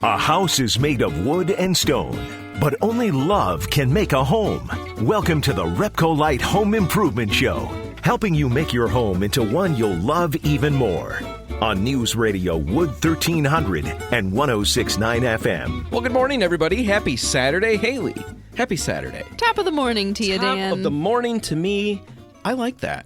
A house is made of wood and stone, but only love can make a home. Welcome to the RepcoLite Home Improvement Show, helping you make your home into one you'll love even more. On News Radio Wood 1300 and 106.9 FM. Well, good morning, everybody. Happy Saturday. Haley, happy Saturday. Top of the morning to you, Dan. Top of the morning to me. I like that.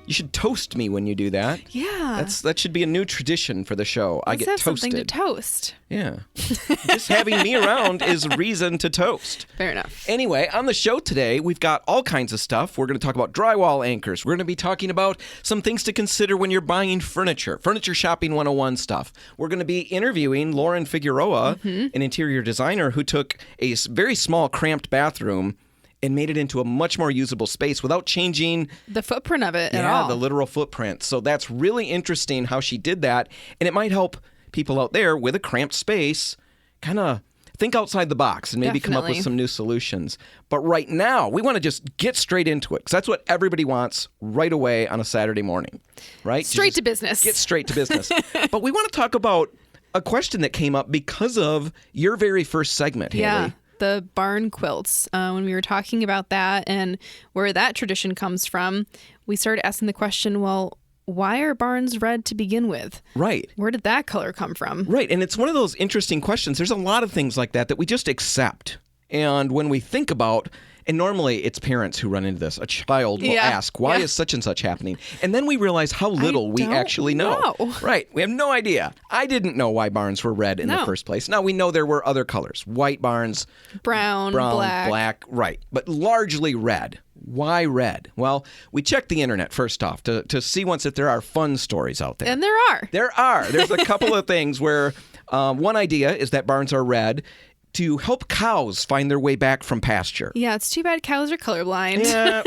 You should toast me when you do that. Yeah. That should be a new tradition for the show. I get Let's have toasted. something to toast. Yeah. Just having me around is reason to toast. Fair enough. Anyway, on the show today, we've got all kinds of stuff. We're going to talk about drywall anchors. We're going to be talking about some things to consider when you're buying furniture shopping 101 stuff. We're going to be interviewing Lauren Figueroa, an interior designer who took a very small, cramped bathroom and made it into a much more usable space without changing the footprint of it at all. Yeah, the literal footprint. So that's really interesting how she did that. And it might help people out there with a cramped space kind of think outside the box and maybe come up with some new solutions. But right now, we want to just get straight into it because that's what everybody wants right away on a Saturday morning, right? Straight to business. Get straight to business. But we want to talk about a question that came up because of your very first segment, Haley. Yeah. The barn quilts. When we were talking about that and where that tradition comes from, we started asking the question, well, why are barns red to begin with? Right. Where did that color come from? Right. And it's one of those interesting questions. There's a lot of things like that we just accept. And when we think about, and normally it's parents who run into this, a child will ask, why is such and such happening? And then we realize how little we actually know. Right. We have no idea. I didn't know why barns were red in the first place. Now we know there were other colors. White barns. Brown, black. Right. But largely red. Why red? Well, we checked the internet first off to see once if there are fun stories out there. And there are. There are. There's a couple of things where one idea is that barns are red to help cows find their way back from pasture. Yeah, it's too bad cows are colorblind. Yeah,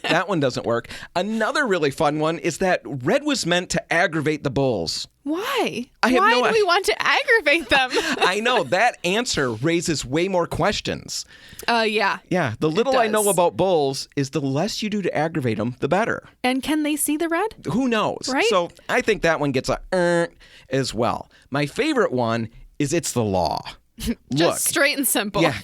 that one doesn't work. Another really fun one is that red was meant to aggravate the bulls. Why? Why do we want to aggravate them? I know. That answer raises way more questions. Yeah. Yeah. The little I know about bulls is the less you do to aggravate them, the better. And can they see the red? Who knows? Right? So I think that one gets a as well. My favorite one is it's the law. Just straight and simple. Yeah.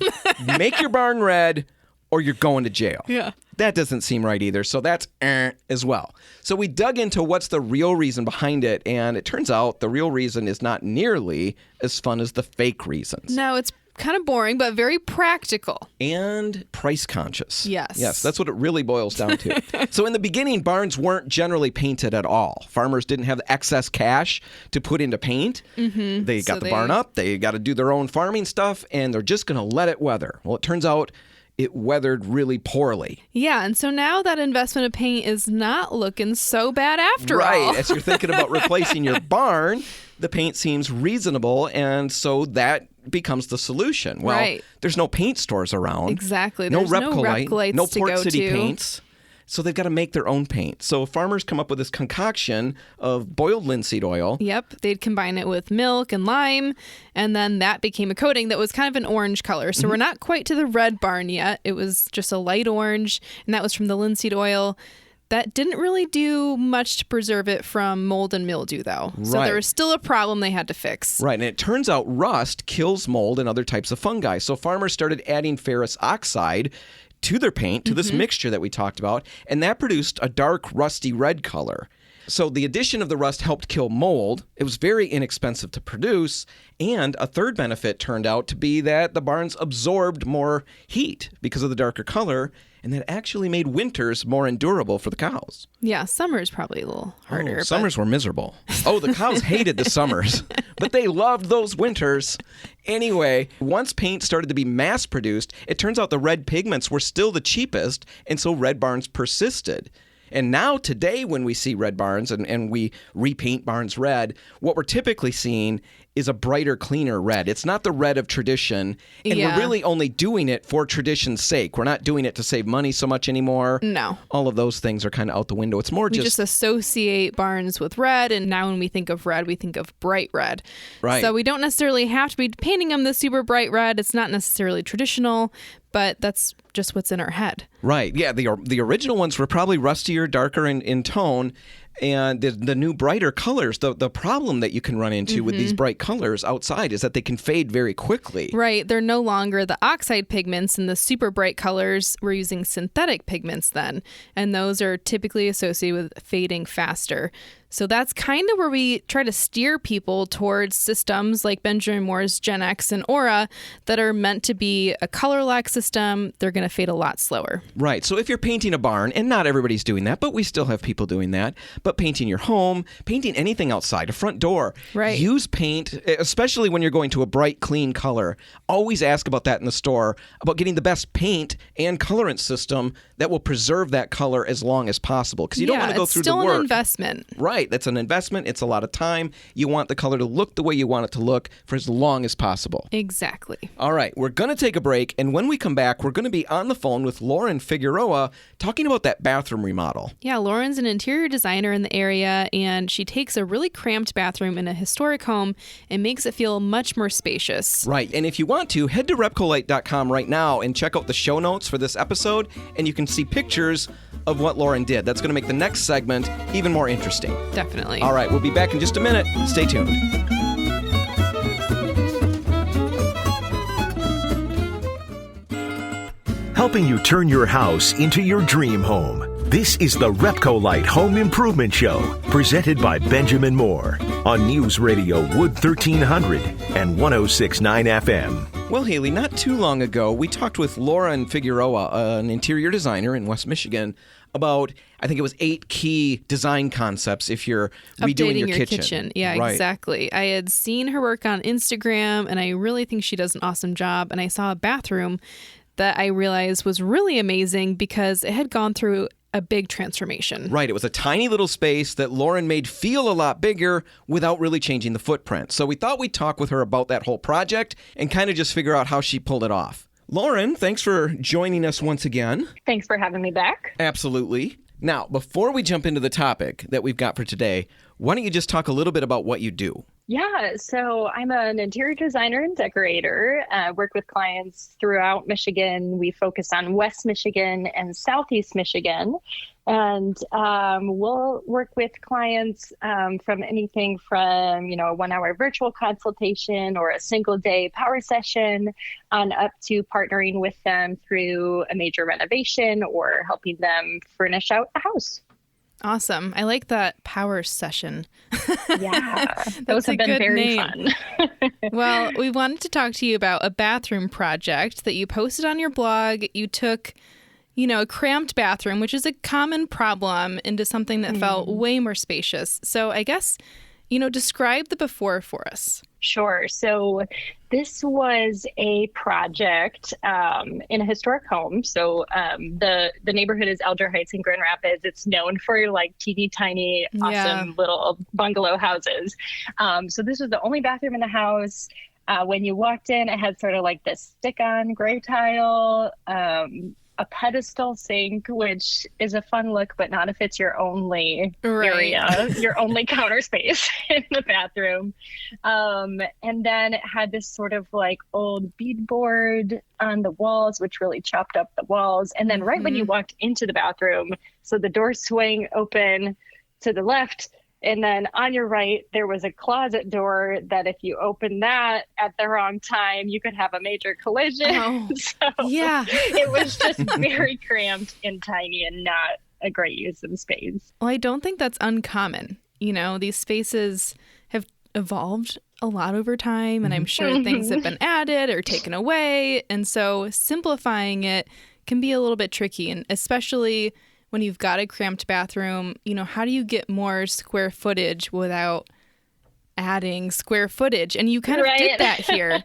Make your barn red or you're going to jail. Yeah. That doesn't seem right either. So that's as well. So we dug into what's the real reason behind it. And it turns out the real reason is not nearly as fun as the fake reasons. No, it's kind of boring, but very practical. And price conscious. Yes. Yes, that's what it really boils down to. So in the beginning, barns weren't generally painted at all. Farmers didn't have excess cash to put into paint. Mm-hmm. They got the barn up. They got to do their own farming stuff, and they're just going to let it weather. Well, it turns out it weathered really poorly. Yeah, and so now that investment of paint is not looking so bad after all. Right. As you're thinking about replacing your barn, the paint seems reasonable, and so that becomes the solution. Well, there's no paint stores around. Exactly. No There's RepcoLite, no Port City to. paints. So they've got to make their own paint. So farmers come up with this concoction of boiled linseed oil. Yep. They'd combine it with milk and lime, and then that became a coating that was kind of an orange color. So we're not quite to the red barn yet. It was just a light orange, and that was from the linseed oil. That didn't really do much to preserve it from mold and mildew, though. Right. So there was still a problem they had to fix. Right, and it turns out rust kills mold and other types of fungi. So farmers started adding ferrous oxide to their paint, to this mixture that we talked about, and that produced a dark, rusty red color. So the addition of the rust helped kill mold. It was very inexpensive to produce, and a third benefit turned out to be that the barns absorbed more heat because of the darker color, and that actually made winters more endurable for the cows. Yeah, summer's probably a little harder. Summers were miserable. Oh, the cows hated the summers, but they loved those winters. Anyway, once paint started to be mass-produced, it turns out the red pigments were still the cheapest, and so red barns persisted. And now today when we see red barns and we repaint barns red, what we're typically seeing is a brighter, cleaner red. It's not the red of tradition, and we're really only doing it for tradition's sake. We're not doing it to save money so much anymore. No. All of those things are kind of out the window. It's more we just associate barns with red, and now when we think of red, we think of bright red. Right. So we don't necessarily have to be painting them the super bright red. It's not necessarily traditional, but that's just what's in our head. Right. Yeah, the original ones were probably rustier, darker in tone. And the new brighter colors, the problem that you can run into with these bright colors outside is that they can fade very quickly. Right. They're no longer the oxide pigments and the super bright colors. We're using synthetic pigments then. And those are typically associated with fading faster. So that's kind of where we try to steer people towards systems like Benjamin Moore's Gen X and Aura that are meant to be a color lock system. They're going to fade a lot slower. Right. So if you're painting a barn, and not everybody's doing that, but we still have people doing that, but painting your home, painting anything outside, a front door, right. Use paint, especially when you're going to a bright, clean color. Always ask about that in the store, about getting the best paint and colorant system that will preserve that color as long as possible. Because you don't want to go through the work. It's still an investment. Right. That's an investment. It's a lot of time. You want the color to look the way you want it to look for as long as possible. Exactly. All right. We're going to take a break. And when we come back, we're going to be on the phone with Lauren Figueroa talking about that bathroom remodel. Yeah, Lauren's an interior designer in the area, and she takes a really cramped bathroom in a historic home and makes it feel much more spacious. Right. And if you want to, head to RepcoLite.com right now and check out the show notes for this episode, and you can see pictures of what Lauren did. That's going to make the next segment even more interesting. Definitely. All right. We'll be back in just a minute. Stay tuned. Helping you turn your house into your dream home. This is the RepcoLite Home Improvement Show, presented by Benjamin Moore on News Radio Wood 1300 and 106.9 FM. Well, Haley, not too long ago, we talked with Lauren Figueroa, an interior designer in West Michigan, about, I think it was 8 key design concepts if you're redoing your kitchen. Yeah, right. Exactly. I had seen her work on Instagram, and I really think she does an awesome job. And I saw a bathroom that I realized was really amazing because it had gone through a big transformation. Right. It was a tiny little space that Lauren made feel a lot bigger without really changing the footprint. So we thought we'd talk with her about that whole project and kind of just figure out how she pulled it off. Lauren, thanks for joining us once again. Thanks for having me back. Absolutely. Now, before we jump into the topic that we've got for today, why don't you just talk a little bit about what you do? Yeah, so I'm an interior designer and decorator. Work with clients throughout Michigan. We focus on West Michigan and Southeast Michigan. And we'll work with clients from anything from, a 1-hour virtual consultation or a single day power session on up to partnering with them through a major renovation or helping them furnish out a house. Awesome. I like that power session. Yeah, those have been very fun. Well, we wanted to talk to you about a bathroom project that you posted on your blog. You took, a cramped bathroom, which is a common problem, into something that felt way more spacious. So I guess, describe the before for us. Sure. So this was a project in a historic home. So the neighborhood is Elder Heights in Grand Rapids. It's known for like teeny tiny, awesome little bungalow houses. So this was the only bathroom in the house. When you walked in, it had sort of like this stick-on gray tile, a pedestal sink, which is a fun look, but not if it's your only area, your only counter space in the bathroom. And then it had this sort of like old beadboard on the walls, which really chopped up the walls. And then right when you walked into the bathroom, so the door swing open to the left, and then on your right, there was a closet door that if you open that at the wrong time, you could have a major collision. Oh, so yeah. It was just very cramped and tiny and not a great use of space. Well, I don't think that's uncommon. These spaces have evolved a lot over time, and I'm sure things have been added or taken away. And so simplifying it can be a little bit tricky, and especially when you've got a cramped bathroom, how do you get more square footage without adding square footage? And you kind of did that here,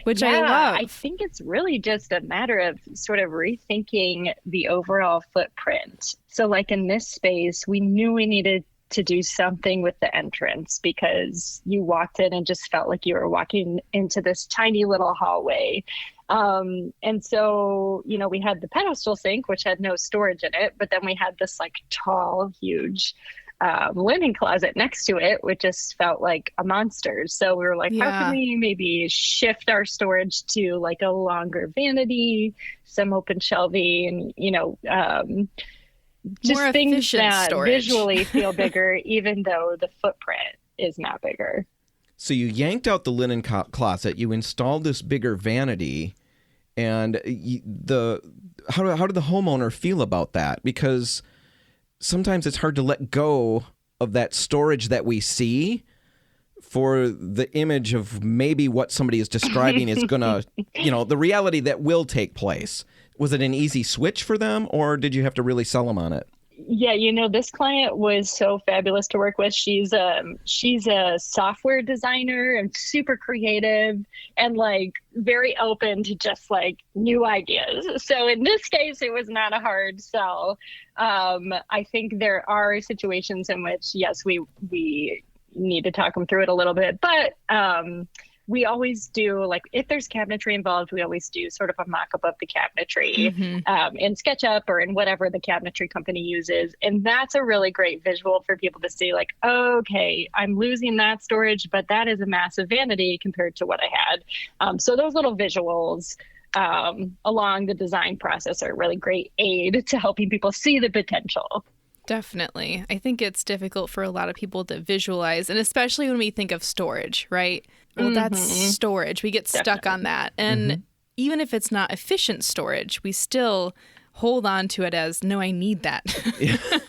which I love. I think it's really just a matter of sort of rethinking the overall footprint. So like in this space, we knew we needed to do something with the entrance because you walked in and just felt like you were walking into this tiny little hallway. And so, we had the pedestal sink, which had no storage in it, but then we had this like tall, huge linen closet next to it, which just felt like a monster. So we were like, how can we maybe shift our storage to like a longer vanity, some open shelving, just More things efficient that storage. visually feel bigger, even though the footprint is not bigger. So you yanked out the linen closet, you installed this bigger vanity, and how did the homeowner feel about that? Because sometimes it's hard to let go of that storage that we see for the image of maybe what somebody is describing is going to, the reality that will take place. Was it an easy switch for them, or did you have to really sell them on it? Yeah, this client was so fabulous to work with. She's a software designer and super creative and like very open to just like new ideas. So in this case, it was not a hard sell. I think there are situations in which, yes, we need to talk them through it a little bit, but we always do, like, if there's cabinetry involved, we always do sort of a mock-up of the cabinetry in SketchUp or in whatever the cabinetry company uses. And that's a really great visual for people to see, like, okay, I'm losing that storage, but that is a massive vanity compared to what I had. So those little visuals along the design process are a really great aid to helping people see the potential. Definitely. I think it's difficult for a lot of people to visualize, and especially when we think of storage, right? Well, that's storage. We get stuck on that. And even if it's not efficient storage, we still hold on to it as, no, I need that.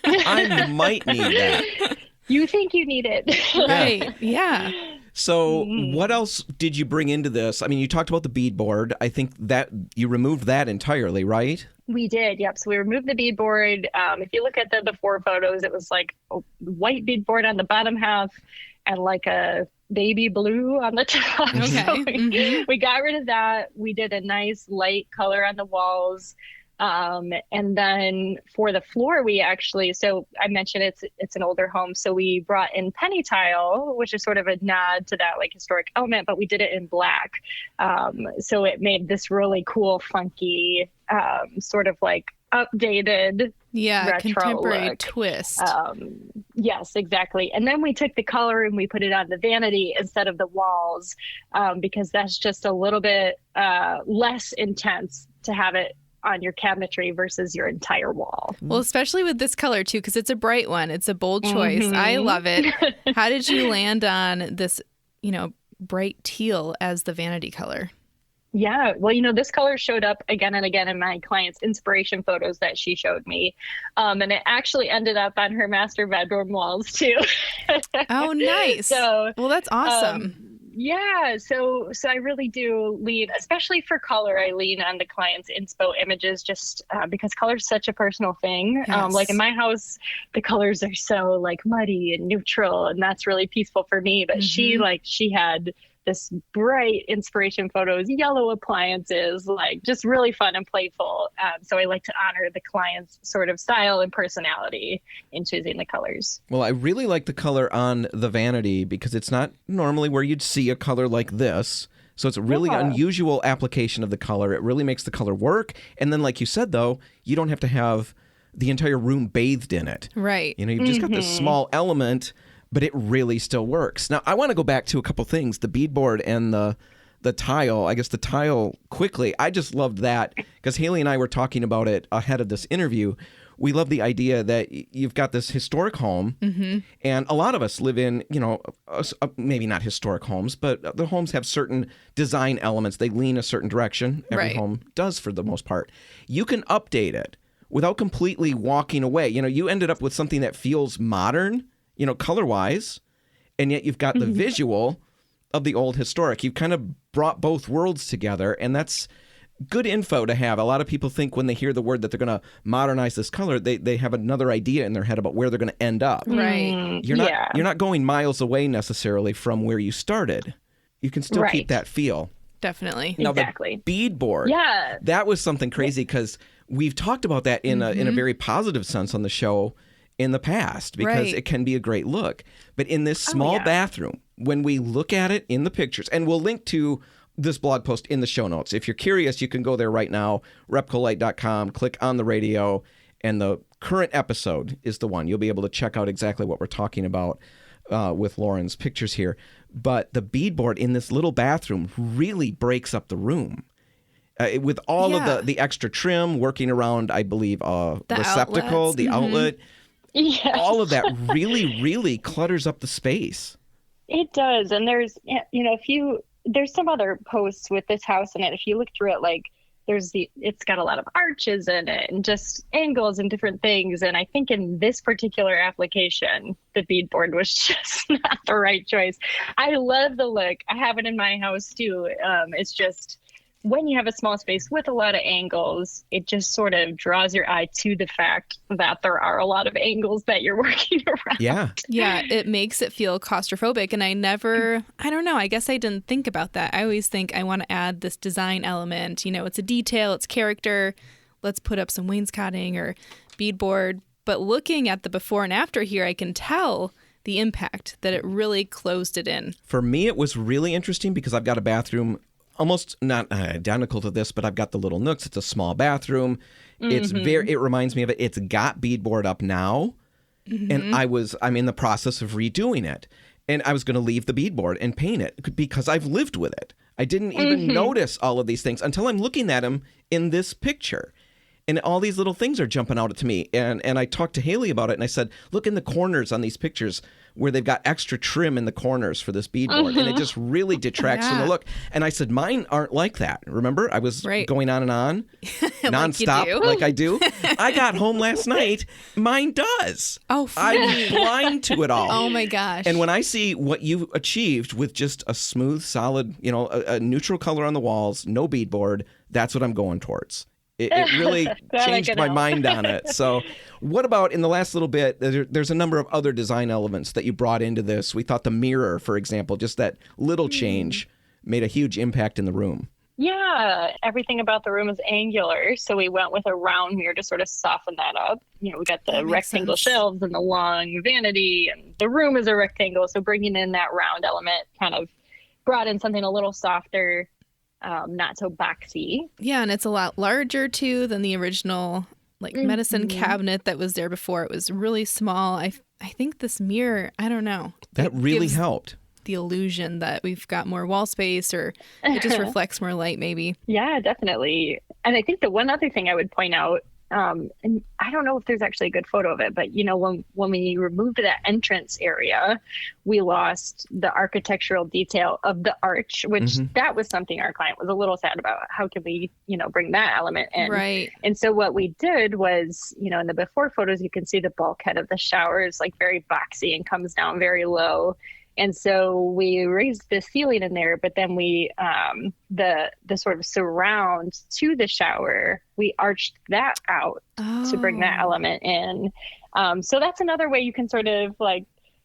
I might need that. You think you need it. Right. Yeah. So what else did you bring into this? I mean, you talked about the beadboard. I think that you removed that entirely, right? We did, yep. So we removed the beadboard. If you look at the before photos, it was like a white beadboard on the bottom half and like a baby blue on the top. Okay. So we got rid of that. We did a nice light color on the walls. And then for the floor, we actually, so I mentioned it's an older home. So we brought in penny tile, which is sort of a nod to that like historic element, but we did it in black. So it made this really cool, funky, sort of like updated, retro contemporary look. Twist. Yes, exactly. And then we took the color and we put it on the vanity instead of the walls, because that's just a little bit less intense to have it on your cabinetry versus your entire wall. Well, especially with this color too, because it's a bright one. It's a bold choice. I love it. How did you land on this, bright teal as the vanity color? Yeah, well, this color showed up again and again in my client's inspiration photos that she showed me. And it actually ended up on her master bedroom walls too. Oh, nice. So, well, that's awesome. Yeah, so I really do lean, especially for color, I lean on the client's inspo images just because color is such a personal thing. Yes. Like in my house, the colors are so like muddy and neutral, and that's really peaceful for me. But she had this bright inspiration photos, yellow appliances, like just really fun and playful. So I like to honor the client's sort of style and personality in choosing the colors. Well, I really like the color on the vanity because it's not normally where you'd see a color like this. So it's a really unusual application of the color. It really makes the color work. And then like you said, though, you don't have to have the entire room bathed in it. Right. You've just got this small element, but it really still works. Now, I want to go back to a couple things, the beadboard and the tile. I guess the tile quickly. I just loved that because Haley and I were talking about it ahead of this interview. We love the idea that you've got this historic home, and a lot of us live in, maybe not historic homes, but the homes have certain design elements. They lean a certain direction. Every home does for the most part. You can update it without completely walking away. You ended up with something that feels modern, color-wise, and yet you've got the visual of the old historic. You've kind of brought both worlds together, and that's good info to have. A lot of people think when they hear the word that they're going to modernize this color, they have another idea in their head about where they're going to end up. Right. You're not going miles away necessarily from where you started. You can still keep that feel. Definitely. Now, exactly. The beadboard. Yeah. That was something crazy because we've talked about that in a very positive sense on the show in the past because it can be a great look. But in this small bathroom, when we look at it in the pictures, and we'll link to this blog post in the show notes. If you're curious, you can go there right now, RepcoLite.com, click on the radio, and the current episode is the one. You'll be able to check out exactly what we're talking about with Lauren's pictures here. But the beadboard in this little bathroom really breaks up the room. with all of the extra trim working around, I believe, the receptacle, the outlet. Yes. All of that really, really clutters up the space. It does. And there's, there's some other posts with this house in it. If you look through it, like it's got a lot of arches in it and just angles and different things. And I think in this particular application, the beadboard was just not the right choice. I love the look. I have it in my house too. It's just, when you have a small space with a lot of angles, it just sort of draws your eye to the fact that there are a lot of angles that you're working around. Yeah. Yeah, it makes it feel claustrophobic. And I don't know, I guess I didn't think about that. I always think I want to add this design element. It's a detail, it's character. Let's put up some wainscoting or beadboard. But looking at the before and after here, I can tell the impact that it really closed it in. For me, it was really interesting because I've got a bathroom almost not identical to this, but I've got the little nooks. It's a small bathroom. It reminds me of it. It's got beadboard up now. And I'm in the process of redoing it. And I was going to leave the beadboard and paint it because I've lived with it. I didn't even notice all of these things until I'm looking at them in this picture. And all these little things are jumping out to me. And I talked to Haley about it, and I said, look in the corners on these pictures where they've got extra trim in the corners for this beadboard. And it just really detracts from the look. And I said, mine aren't like that. Remember? I was going on and on, nonstop, like I do. I got home last night. Mine does. Oh, I'm blind to it all. Oh, my gosh. And when I see what you've achieved with just a smooth, solid, a neutral color on the walls, no beadboard, that's what I'm going towards. It really changed my mind on it. So what about in the last little bit, there's a number of other design elements that you brought into this. We thought the mirror, for example, just that little change made a huge impact in the room. Yeah, everything about the room is angular. So we went with a round mirror to sort of soften that up. We got the rectangle shelves and the long vanity, and the room is a rectangle. So bringing in that round element kind of brought in something a little softer. Not so boxy. Yeah, and it's a lot larger too than the original medicine cabinet that was there before. It was really small. I think this mirror, I don't know. That really helped. The illusion that we've got more wall space, or it just reflects more light maybe. Yeah, definitely. And I think the one other thing I would point out, and I don't know if there's actually a good photo of it, but when we removed that entrance area, we lost the architectural detail of the arch, which that was something our client was a little sad about. How can we, bring that element in? Right. And so what we did was, in the before photos, you can see the bulkhead of the shower is very boxy and comes down very low. And so we raised the ceiling in there, but then we, the sort of surround to the shower, we arched that out to bring that element in. So that's another way you can sort of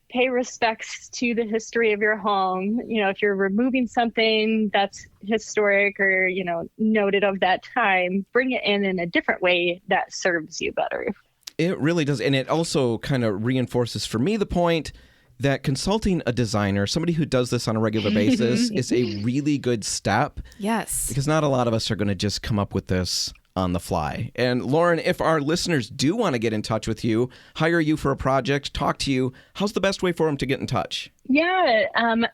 pay respects to the history of your home. If you're removing something that's historic or, noted of that time, bring it in a different way that serves you better. It really does. And it also kind of reinforces for me the point that consulting a designer, somebody who does this on a regular basis, is a really good step. Yes. Because not a lot of us are going to just come up with this on the fly. And Lauren, if our listeners do want to get in touch with you, hire you for a project, talk to you, how's the best way for them to get in touch? Yeah,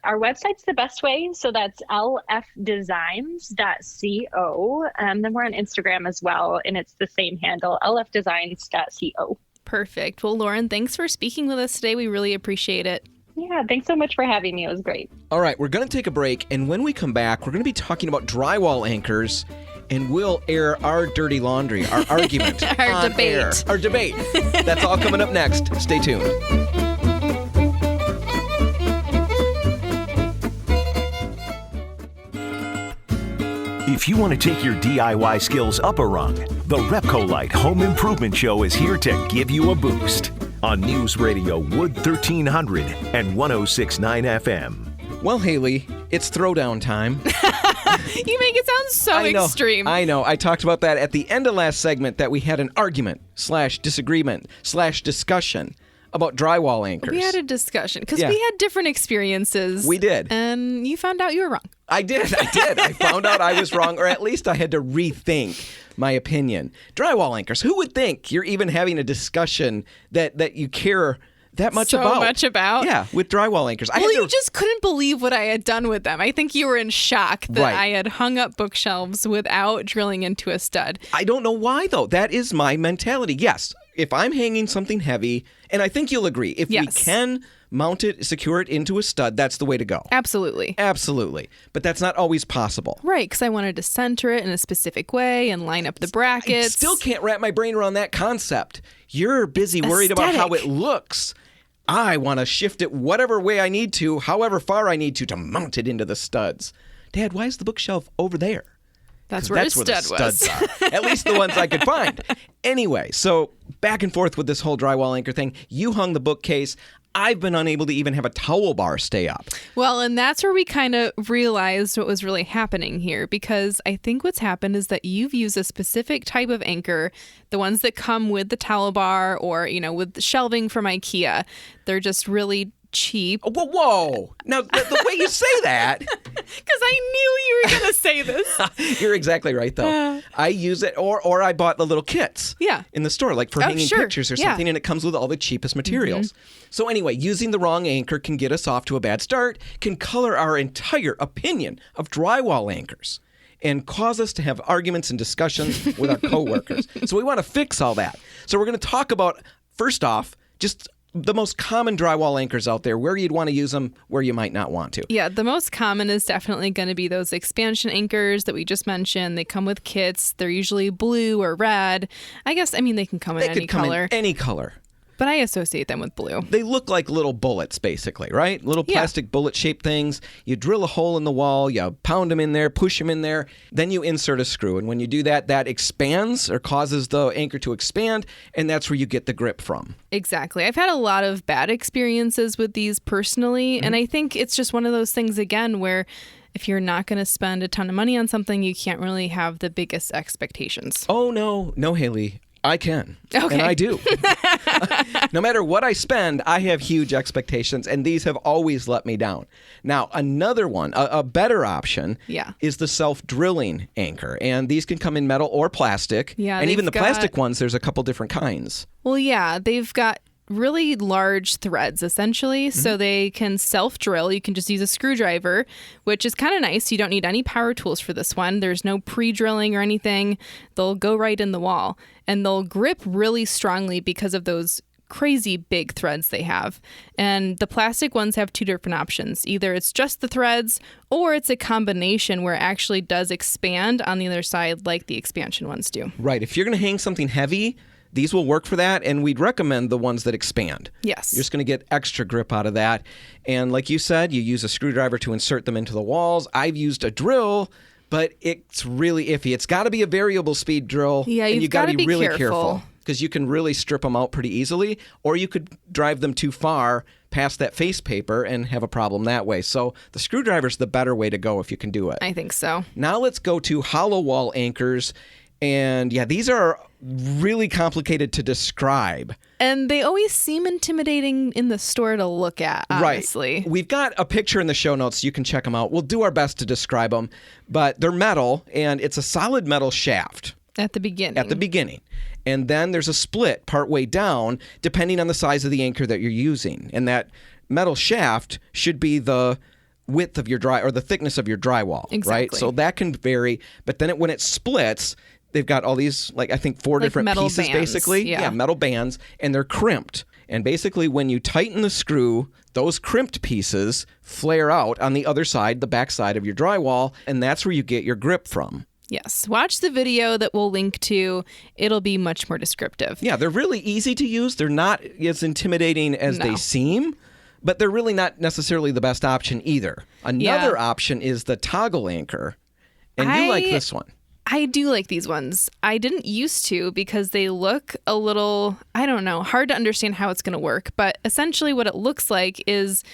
our website's the best way. So that's lfdesigns.co. Then we're on Instagram as well, and it's the same handle, lfdesigns.co. Perfect. Well, Lauren, thanks for speaking with us today. We really appreciate it. Yeah, thanks so much for having me. It was great. All right, we're going to take a break, and when we come back, we're going to be talking about drywall anchors, and we'll air our dirty laundry, our argument, our debate. Air. Our debate. That's all coming up next. Stay tuned. If you want to take your DIY skills up a rung, the RepcoLite Home Improvement Show is here to give you a boost on News Radio Wood 1300 and 106.9 FM. Well, Haley, it's throwdown time. You make it sound so extreme. I know. I talked about that at the end of last segment, that we had an argument / disagreement / discussion about drywall anchors. We had a discussion because we had different experiences. We did. And you found out you were wrong. I did. I found out I was wrong, or at least I had to rethink my opinion. Drywall anchors. Who would think you're even having a discussion that you care that much so about. much about. Yeah, with drywall anchors. Well, you just couldn't believe what I had done with them. I think you were in shock that Right. I had hung up bookshelves without drilling into a stud. I don't know why, though. That is my mentality. Yes, if I'm hanging something heavy, and I think you'll agree, if we Yes. can mount it, secure it into a stud, that's the way to go. Absolutely. Absolutely. But that's not always possible. Right, because I wanted to center it in a specific way and line up the I brackets. still can't wrap my brain around that concept. You're busy worried about how it Aesthetic. looks. I want to shift it whatever way I need to, however far I need to mount it into the studs. Dad, why is the bookshelf over there? That's where his the stud was. studs are. At least the ones I could find. Anyway, so back and forth with this whole drywall anchor thing. You hung the bookcase. I've been unable to even have a towel bar stay up. Well, and that's where we kind of realized what was really happening here, because I think what's happened is that you've used a specific type of anchor, the ones that come with the towel bar or, with the shelving from IKEA. They're just really cheap. Whoa. Now, the way you say that. Because I knew you were going to say this. You're exactly right, though. I use it, or I bought the little kits in the store, like for hanging sure. pictures or something, and it comes with all the cheapest materials. So anyway, using the wrong anchor can get us off to a bad start, can color our entire opinion of drywall anchors, and cause us to have arguments and discussions with our coworkers. So we want to fix all that. So we're going to talk about, first off, just the most common drywall anchors out there, where you'd want to use them, where you might not want to. Yeah, the most common is definitely going to be those expansion anchors that we just mentioned. They come with kits. They're usually blue or red. They can come in any color. In any color. But I associate them with blue. They look like little bullets, basically, right? Little plastic bullet-shaped things. You drill a hole in the wall, you pound them in there, push them in there, then you insert a screw. And when you do that, that expands or causes the anchor to expand, and that's where you get the grip from. Exactly. I've had a lot of bad experiences with these personally, and I think it's just one of those things, again, where if you're not going to spend a ton of money on something, you can't really have the biggest expectations. Oh, no, Haley. I can. Okay. And I do. No matter what I spend, I have huge expectations, and these have always let me down. Now, another one, a better option, is the self-drilling anchor. And these can come in metal or plastic. Yeah, and even the plastic ones, there's a couple different kinds. Well, yeah, they've got really large threads, essentially, so they can self-drill. You can just use a screwdriver, which is kind of nice. You don't need any power tools for this one. There's no pre-drilling or anything. They'll go right in the wall, and they'll grip really strongly because of those crazy big threads they have. And the plastic ones have two different options. Either it's just the threads, or it's a combination where it actually does expand on the other side like the expansion ones do. Right. If you're going to hang something heavy, these will work for that, and we'd recommend the ones that expand. Yes. You're just going to get extra grip out of that. And like you said, you use a screwdriver to insert them into the walls. I've used a drill, but it's really iffy. It's got to be a variable speed drill. Yeah, and you got to be really careful. Because you can really strip them out pretty easily, or you could drive them too far past that face paper and have a problem that way. So the screwdriver's the better way to go if you can do it. I think so. Now let's go to hollow wall anchors. And yeah, these are really complicated to describe. And they always seem intimidating in the store to look at, honestly. Right. We've got a picture in the show notes. You can check them out. We'll do our best to describe them. But they're metal, and it's a solid metal shaft. At the beginning. And then there's a split partway down, depending on the size of the anchor that you're using. And that metal shaft should be the width of your or the thickness of your drywall, exactly. Right? So that can vary. But then when it splits, they've got all these, I think 4 different metal pieces, bands. basically. Yeah, metal bands, and they're crimped. And basically, when you tighten the screw, those crimped pieces flare out on the other side, the back side of your drywall, and that's where you get your grip from. Yes. Watch the video that we'll link to. It'll be much more descriptive. Yeah, they're really easy to use. They're not as intimidating as they seem, but they're really not necessarily the best option either. Another option is the toggle anchor, and you like this one. I do like these ones. I didn't used to because they look a little, hard to understand how it's going to work. But essentially what it looks like is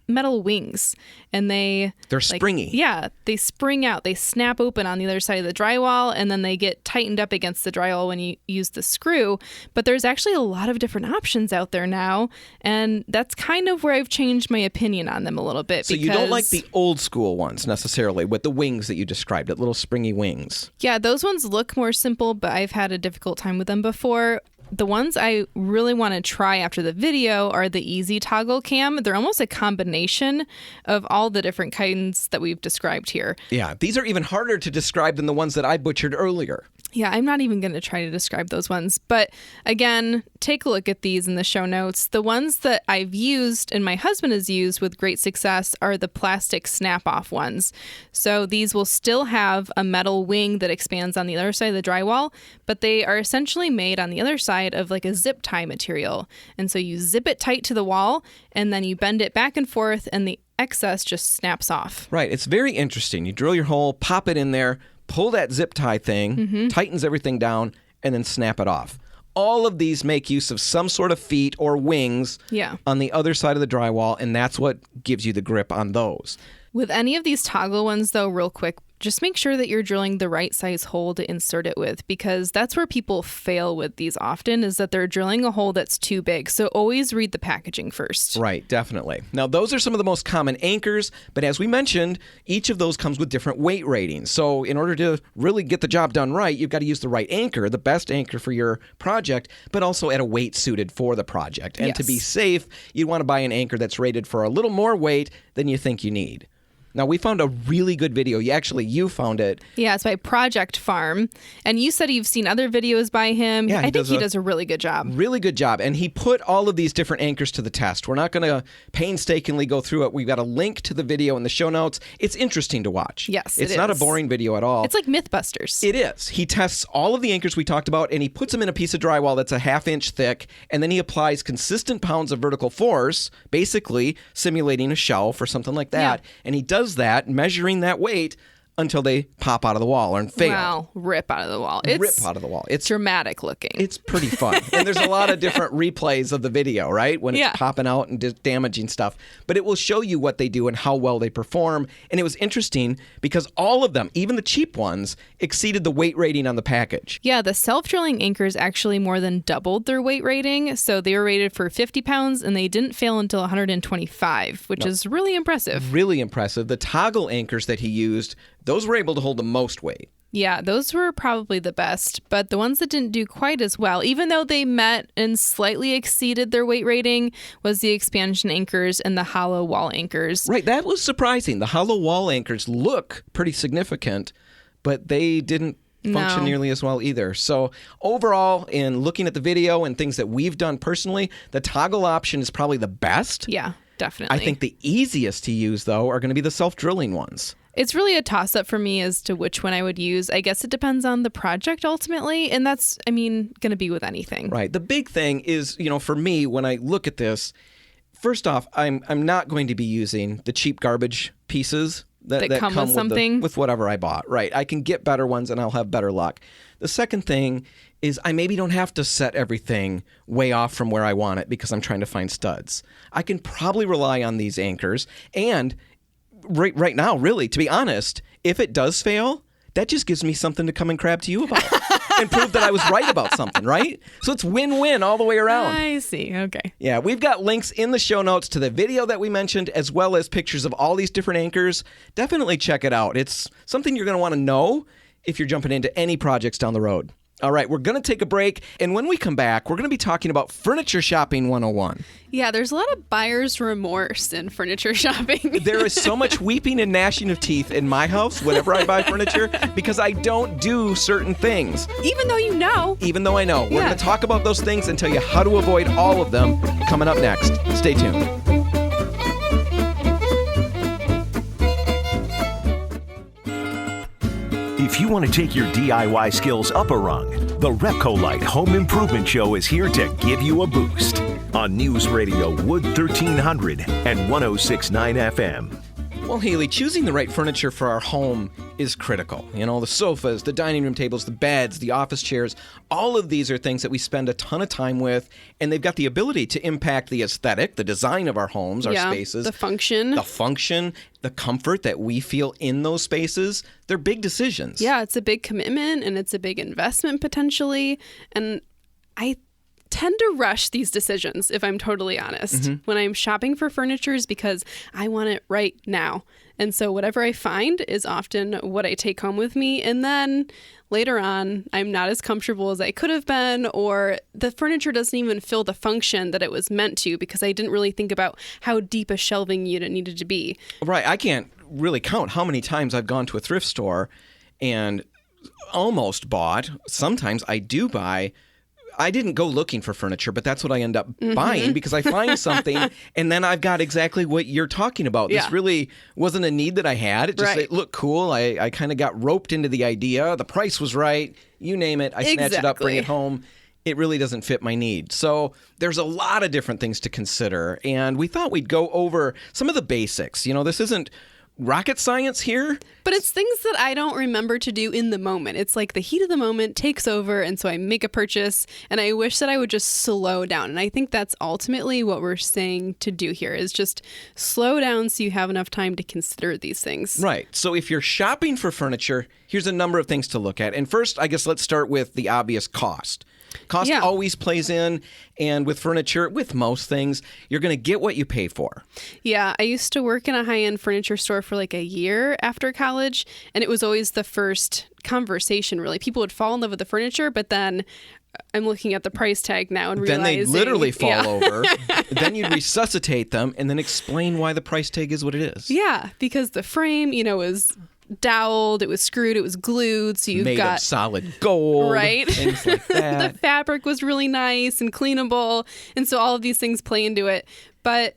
metal wings, and they're springy. Yeah, they spring out. They snap open on the other side of the drywall, and then they get tightened up against the drywall when you use the screw. But there's actually a lot of different options out there now, and that's kind of where I've changed my opinion on them a little bit. So you don't like the old school ones necessarily with the wings that you described, the little springy wings. Yeah, those ones look more simple, but I've had a difficult time with them before. the ones I really want to try after the video are the Easy Toggle Cam. They're almost a combination of all the different kinds that we've described here. Yeah, these are even harder to describe than the ones that I butchered earlier. Yeah, I'm not even going to try to describe those ones. But again, take a look at these in the show notes. The ones that I've used and my husband has used with great success are the plastic snap-off ones. So these will still have a metal wing that expands on the other side of the drywall, but they are essentially made on the other side of like a zip tie material. And so you zip it tight to the wall and then you bend it back and forth and the excess just snaps off. Right. It's very interesting. You drill your hole, pop it in there, pull that zip tie thing, tightens everything down, and then snap it off. All of these make use of some sort of feet or wings on the other side of the drywall, and that's what gives you the grip on those. With any of these toggle ones, though, real quick, just make sure that you're drilling the right size hole to insert it with, because that's where people fail with these often, is that they're drilling a hole that's too big. So always read the packaging first. Right, definitely. Now, those are some of the most common anchors, but as we mentioned, each of those comes with different weight ratings. So in order to really get the job done right, you've got to use the right anchor, the best anchor for your project, but also at a weight suited for the project. And to be safe, you want to buy an anchor that's rated for a little more weight than you think you need. Now, we found a really good video. You found it. Yeah, it's by Project Farm. And you said you've seen other videos by him. Yeah, I think he does a really good job. Really good job. And he put all of these different anchors to the test. We're not going to painstakingly go through it. We've got a link to the video in the show notes. It's interesting to watch. Yes, it's not a boring video at all. It's like Mythbusters. It is. He tests all of the anchors we talked about, and he puts them in a piece of drywall that's a ½ inch thick, and then he applies consistent pounds of vertical force, basically simulating a shelf or something like that. Yeah. And he does that, measuring that weight until they pop out of the wall or fail. Wow, rip out of the wall. It's dramatic looking. It's pretty fun. And there's a lot of different replays of the video, right? When it's popping out and damaging stuff. But it will show you what they do and how well they perform. And it was interesting because all of them, even the cheap ones, exceeded the weight rating on the package. Yeah, the self-drilling anchors actually more than doubled their weight rating. So they were rated for 50 pounds and they didn't fail until 125, which is really impressive. Really impressive. The toggle anchors that he used, those were able to hold the most weight. Yeah, those were probably the best, but the ones that didn't do quite as well, even though they met and slightly exceeded their weight rating, was the expansion anchors and the hollow wall anchors. Right, that was surprising. The hollow wall anchors look pretty significant, but they didn't function nearly as well either. So overall, in looking at the video and things that we've done personally, the toggle option is probably the best. Yeah, definitely. I think the easiest to use, though, are going to be the self-drilling ones. It's really a toss-up for me as to which one I would use. I guess it depends on the project ultimately, and that's, going to be with anything. Right. The big thing is, for me, when I look at this, first off, I'm not going to be using the cheap garbage pieces that come with something with whatever I bought. Right. I can get better ones and I'll have better luck. The second thing is I maybe don't have to set everything way off from where I want it because I'm trying to find studs. I can probably rely on these anchors. And right now, really, to be honest, if it does fail, that just gives me something to come and crab to you about and prove that I was right about something, right? So it's win-win all the way around. I see. Okay. Yeah, we've got links in the show notes to the video that we mentioned, as well as pictures of all these different anchors. Definitely check it out. It's something you're going to want to know if you're jumping into any projects down the road. All right, we're going to take a break, and when we come back, we're going to be talking about Furniture Shopping 101. Yeah, there's a lot of buyer's remorse in furniture shopping. There is so much weeping and gnashing of teeth in my house whenever I buy furniture because I don't do certain things. Even though you know. Even though I know. We're going to talk about those things and tell you how to avoid all of them coming up next. Stay tuned. If you want to take your DIY skills up a rung, the RepcoLite Home Improvement Show is here to give you a boost on News Radio Wood 1300 and 106.9 FM. Well, Haley, choosing the right furniture for our home is critical. The sofas, the dining room tables, the beds, the office chairs, all of these are things that we spend a ton of time with, and they've got the ability to impact the aesthetic, the design of our homes, our spaces. The function, the comfort that we feel in those spaces. They're big decisions. Yeah, it's a big commitment, and it's a big investment potentially, and tend to rush these decisions, if I'm totally honest. When I'm shopping for furniture is because I want it right now. And so whatever I find is often what I take home with me. And then later on, I'm not as comfortable as I could have been, or the furniture doesn't even fill the function that it was meant to because I didn't really think about how deep a shelving unit needed to be. Right. I can't really count how many times I've gone to a thrift store and almost bought. Sometimes I do buy. I didn't go looking for furniture, but that's what I end up buying because I find something and then I've got exactly what you're talking about. Yeah. This really wasn't a need that I had. It just it looked cool. I kind of got roped into the idea. The price was right. You name it. I snatch it up, bring it home. It really doesn't fit my need. So there's a lot of different things to consider. And we thought we'd go over some of the basics. You know, this isn't rocket science here. But it's things that I don't remember to do in the moment. It's like the heat of the moment takes over, and so I make a purchase, and I wish that I would just slow down. And I think that's ultimately what we're saying to do here is just slow down so you have enough time to consider these things. Right. So if you're shopping for furniture, here's a number of things to look at. And first, I guess let's start with the obvious cost. Cost always plays in, and with furniture, with most things, you're going to get what you pay for. Yeah, I used to work in a high-end furniture store for like a year after college, and it was always the first conversation, really. People would fall in love with the furniture, but then I'm looking at the price tag now and realizing... Then they literally fall over. Then you resuscitate them and then explain why the price tag is what it is. Yeah, because the frame, you know, is doweled, it was screwed, it was glued, so you've made got of solid gold, right? Things like that. The fabric was really nice and cleanable, and so all of these things play into it. But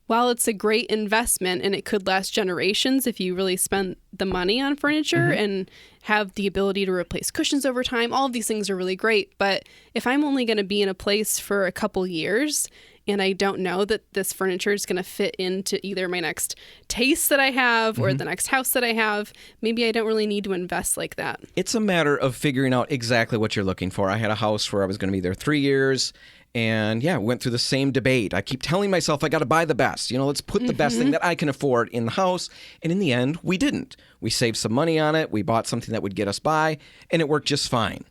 while it's a great investment and it could last generations if you really spend the money on furniture and have the ability to replace cushions over time, all of these things are really great. But if I'm only going to be in a place for a couple years and I don't know that this furniture is going to fit into either my next taste that I have or the next house that I have, maybe I don't really need to invest like that. It's a matter of figuring out exactly what you're looking for. I had a house where I was going to be there 3 years. And went through the same debate. I keep telling myself I got to buy the best. You know, let's put the best thing that I can afford in the house. And in the end, we didn't. We saved some money on it. We bought something that would get us by, and it worked just fine.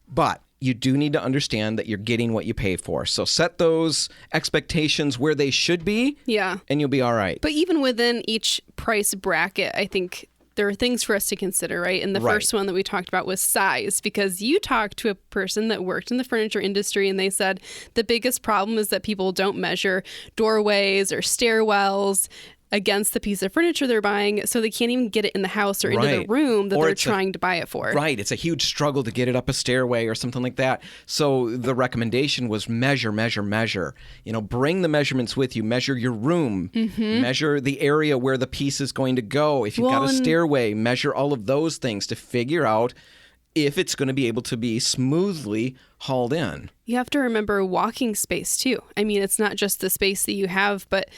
But you do need to understand that you're getting what you pay for. So set those expectations where they should be. Yeah. And you'll be all right. But even within each price bracket, I think there are things for us to consider, right? And the first one that we talked about was size, because you talked to a person that worked in the furniture industry and they said the biggest problem is that people don't measure doorways or stairwells against the piece of furniture they're buying, so they can't even get it in the house or into the room that they're trying to buy it for. Right. It's a huge struggle to get it up a stairway or something like that. So the recommendation was measure, measure, measure. You know, bring the measurements with you. Measure your room. Measure the area where the piece is going to go. If you've got a stairway, measure all of those things to figure out if it's going to be able to be smoothly hauled in. You have to remember walking space, too. I mean, it's not just the space that you have, but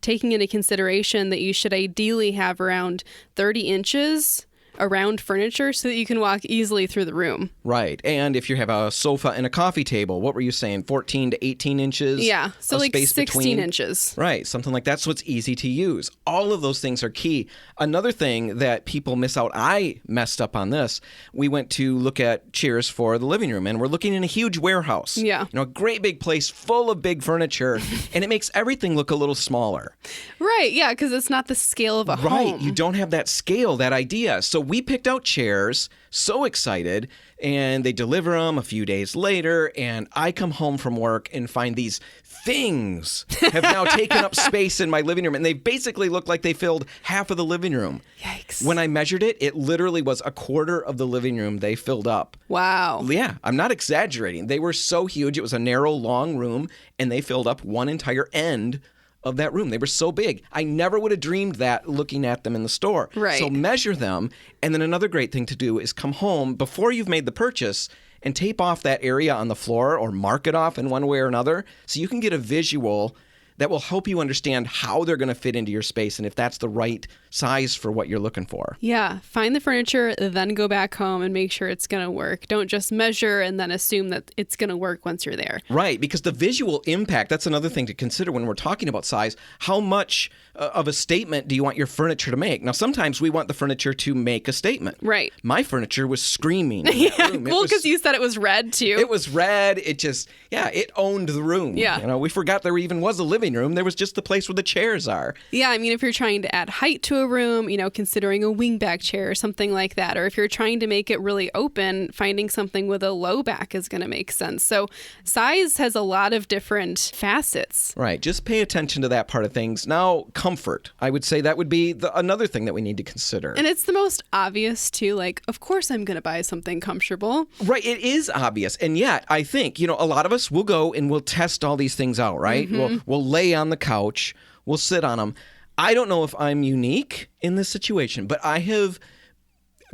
taking into consideration that you should ideally have around 30 inches around furniture so that you can walk easily through the room. Right. And if you have a sofa and a coffee table, what were you saying, 14 to 18 inches? Yeah, so like space 16 between? inches. Right, something like that, so it's easy to use. All of those things are key. Another thing that people miss out, I messed up on this, we went to look at chairs for the living room, and we're looking in a huge warehouse. Yeah. You know, a great big place full of big furniture, and it makes everything look a little smaller. Right, yeah, because it's not the scale of a home. Right, you don't have that scale, that idea. So we picked out chairs, so excited, and they deliver them a few days later, and I come home from work and find these things have now taken up space in my living room, and they basically look like they filled half of the living room. Yikes. When I measured it, it literally was a quarter of the living room they filled up. Wow. Yeah, I'm not exaggerating. They were so huge. It was a narrow, long room, and they filled up one entire end of that room. They were so big. I never would have dreamed that looking at them in the store. Right. So measure them. And then another great thing to do is come home before you've made the purchase and tape off that area on the floor or mark it off in one way or another so you can get a visual that will help you understand how they're going to fit into your space and if that's the right size for what you're looking for. Yeah, find the furniture, then go back home and make sure it's going to work. Don't just measure and then assume that it's going to work once you're there. Right, because the visual impact, that's another thing to consider when we're talking about size. How much of a statement do you want your furniture to make? Now, sometimes we want the furniture to make a statement. Right. My furniture was screaming in that room. Well, because you said it was red, too. It was red. It just, it owned the room. Yeah. We forgot there even was a living room. There was just the place where the chairs are. Yeah, I mean, if you're trying to add height to a room, considering a wingback chair or something like that, or if you're trying to make it really open, finding something with a low back is going to make sense. So size has a lot of different facets. Right. Just pay attention to that part of things. Now, comfort. I would say that would be another thing that we need to consider. And it's the most obvious, too. Like, of course I'm going to buy something comfortable. Right. It is obvious. And yet, I think, a lot of us will go and we'll test all these things out, right? Mm-hmm. We'll lay on the couch. We'll sit on them. I don't know if I'm unique in this situation, but I have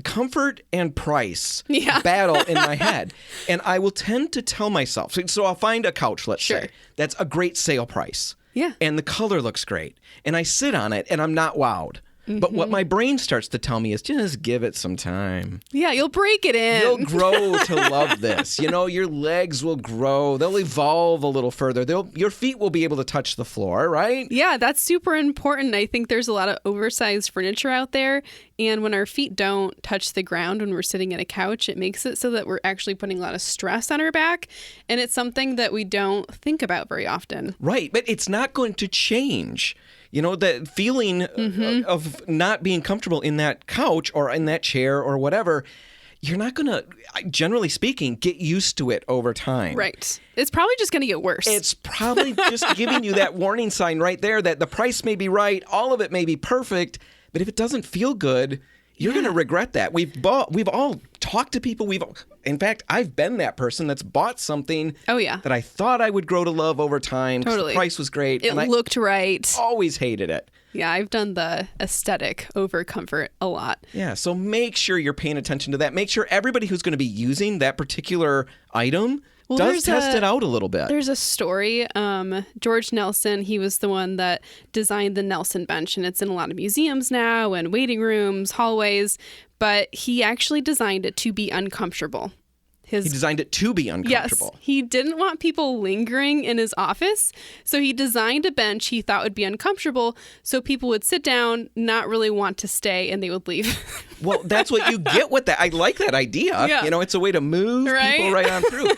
comfort and price battle in my head. And I will tend to tell myself, so I'll find a couch, let's say, that's a great sale price. Yeah. And the color looks great. And I sit on it and I'm not wowed. But what my brain starts to tell me is just give it some time. Yeah, you'll break it in. You'll grow to love this. Your legs will grow. They'll evolve a little further. Your feet will be able to touch the floor, right? Yeah, that's super important. I think there's a lot of oversized furniture out there. And when our feet don't touch the ground when we're sitting at a couch, it makes it so that we're actually putting a lot of stress on our back. And it's something that we don't think about very often. Right, but it's not going to change. That feeling of not being comfortable in that couch or in that chair or whatever, you're not going to, generally speaking, get used to it over time. Right. It's probably just going to get worse. It's probably just giving you that warning sign right there that the price may be right, all of it may be perfect, but if it doesn't feel good, you're going to regret that. We've all talked to people. In fact, I've been that person that's bought something that I thought I would grow to love over time. Totally. The price was great. It looked right. Always hated it. Yeah, I've done the aesthetic over comfort a lot. Yeah, so make sure you're paying attention to that. Make sure everybody who's going to be using that particular item does test it out a little bit. There's a story. George Nelson, he was the one that designed the Nelson bench, and it's in a lot of museums now and waiting rooms, hallways, but he actually designed it to be uncomfortable. He designed it to be uncomfortable. Yes, he didn't want people lingering in his office, so he designed a bench he thought would be uncomfortable so people would sit down, not really want to stay, and they would leave. Well, that's what you get with that. I like that idea. Yeah. It's a way to move people right on through.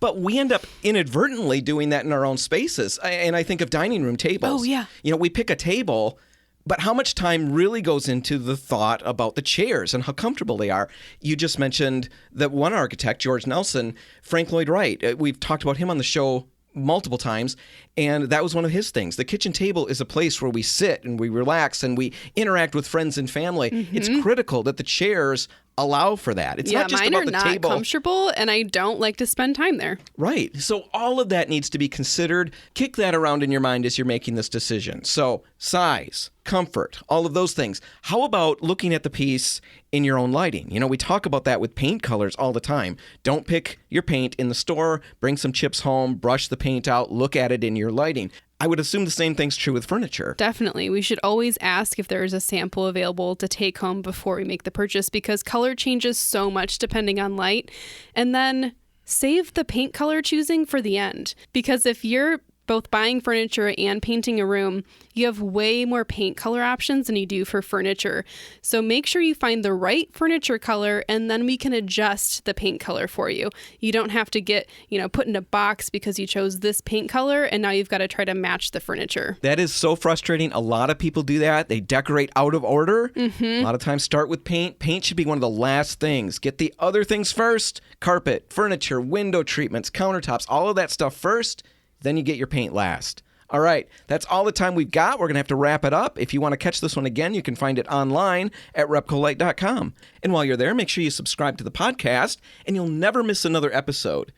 But we end up inadvertently doing that in our own spaces. And I think of dining room tables. Oh, yeah. We pick a table, but how much time really goes into the thought about the chairs and how comfortable they are? You just mentioned that one architect, George Nelson, Frank Lloyd Wright. We've talked about him on the show multiple times, and that was one of his things. The kitchen table is a place where we sit and we relax and we interact with friends and family. Mm-hmm. It's critical that the chairs allow for that. It's not just about the table. Mine are not comfortable, and I don't like to spend time there. Right. So all of that needs to be considered. Kick that around in your mind as you're making this decision. So size, comfort, all of those things. How about looking at the piece in your own lighting? We talk about that with paint colors all the time. Don't pick your paint in the store, bring some chips home, brush the paint out, look at it in your lighting. I would assume the same thing's true with furniture. Definitely. We should always ask if there is a sample available to take home before we make the purchase because color changes so much depending on light. And then save the paint color choosing for the end. Because if you're both buying furniture and painting a room, you have way more paint color options than you do for furniture. So make sure you find the right furniture color and then we can adjust the paint color for you. You don't have to get, put in a box because you chose this paint color and now you've got to try to match the furniture. That is so frustrating. A lot of people do that. They decorate out of order. Mm-hmm. A lot of times start with paint. Paint should be one of the last things. Get the other things first. Carpet, furniture, window treatments, countertops, all of that stuff first. Then you get your paint last. All right, that's all the time we've got. We're going to have to wrap it up. If you want to catch this one again, you can find it online at RepcoLite.com. And while you're there, make sure you subscribe to the podcast, and you'll never miss another episode.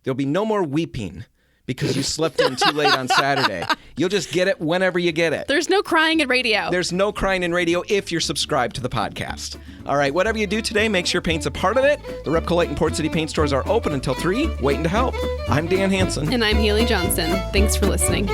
There'll be no more weeping because you slept in too late on Saturday. You'll just get it whenever you get it. There's no crying in radio. There's no crying in radio if you're subscribed to the podcast. All right, whatever you do today, make sure paint's a part of it. The RepcoLite and Port City paint stores are open until 3, waiting to help. I'm Dan Hansen. And I'm Haley Johnson. Thanks for listening.